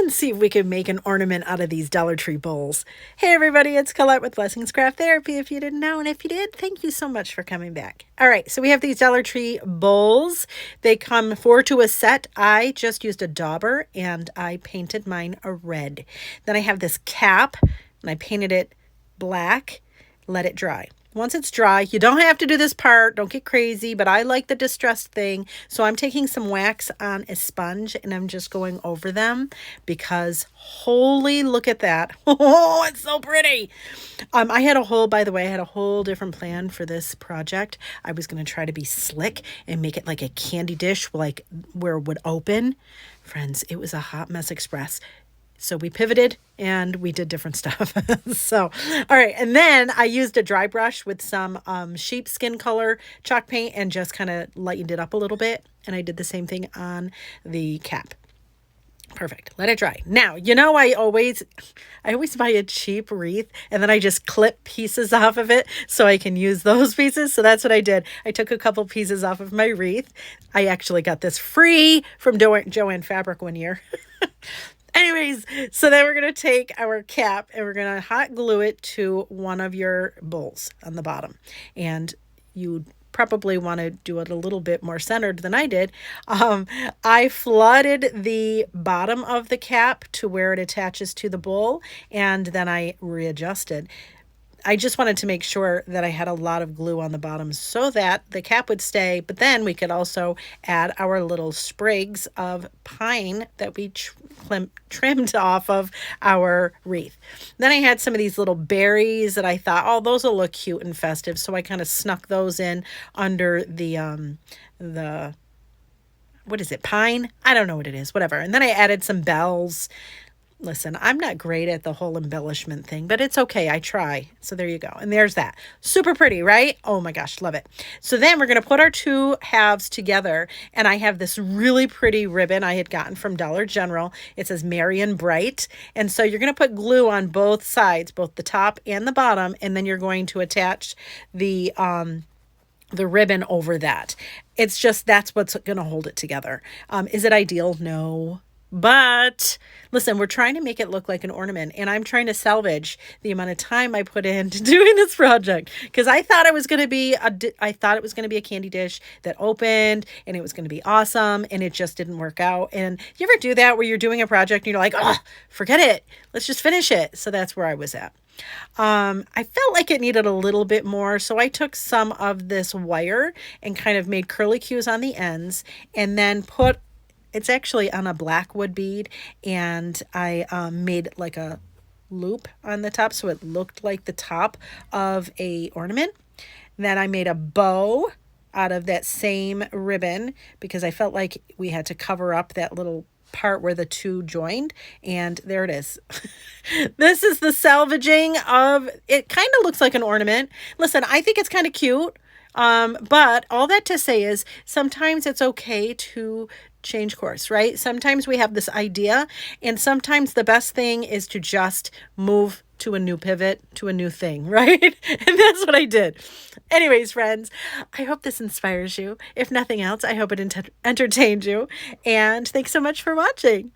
and see if we can make an ornament out of these Dollar Tree bowls. Hey everybody, it's Colette with Blessings Craft Therapy, if you didn't know, and if you did, thank you so much for coming back. All right, so we have these Dollar Tree bowls. They come 4 to a set. I just used a dauber and I painted mine a red. Then I have this cap and I painted it black, let it dry. Once it's dry, you don't have to do this part. Don't get crazy, but I like the distressed thing. So I'm taking some wax on a sponge and I'm just going over them because holy, look at that. Oh, it's so pretty. I had a whole, by the way, I had a whole different plan for this project. I was going to try to be slick and make it like a candy dish, like where it would open. Friends, it was a hot mess express. So we pivoted and we did different stuff. So, all right. And then I used a dry brush with some sheepskin color chalk paint and just kind of lightened it up a little bit. And I did the same thing on the cap. Perfect. Let it dry. Now, you know, I always buy a cheap wreath and then I just clip pieces off of it so I can use those pieces. So that's what I did. I took a couple pieces off of my wreath. I actually got this free from Joann Fabric one year. Anyways, so then we're going to take our cap and we're going to hot glue it to one of your bowls on the bottom. And you probably want to do it a little bit more centered than I did. I flooded the bottom of the cap to where it attaches to the bowl, and then I readjusted. I just wanted to make sure that I had a lot of glue on the bottom so that the cap would stay, but then we could also add our little sprigs of pine that we trimmed off of our wreath. Then I had some of these little berries that I thought, oh, those will look cute and festive. So I kind of snuck those in under the what is it, pine? I don't know what it is, whatever. And then I added some bells. Listen, I'm not great at the whole embellishment thing, but it's okay. I try. So there you go. And there's that. Super pretty, right? Oh my gosh, love it. So then we're going to put our two halves together. And I have this really pretty ribbon I had gotten from Dollar General. It says Merry and Bright. And so you're going to put glue on both sides, both the top and the bottom. And then you're going to attach the ribbon over that. It's just, that's what's going to hold it together. Is it ideal? No. But listen, we're trying to make it look like an ornament, and I'm trying to salvage the amount of time I put into doing this project because I thought it was going to be a candy dish that opened and it was going to be awesome, and it just didn't work out. And you ever do that where you're doing a project and you're like, oh, forget it. Let's just finish it. So that's where I was at. I felt like it needed a little bit more. So I took some of this wire and kind of made curly cues on the ends and then it's actually on a black wood bead, and I made like a loop on the top so it looked like the top of a ornament. Then I made a bow out of that same ribbon because I felt like we had to cover up that little part where the two joined, and there it is. This is the salvaging of it. Kind of looks like an ornament. Listen, I think it's kind of cute. But all that to say is sometimes it's okay to change course, right? Sometimes we have this idea, and sometimes the best thing is to just move to a new pivot, to a new thing, right? And that's what I did. Anyways, friends, I hope this inspires you. If nothing else, I hope it entertained you. And thanks so much for watching.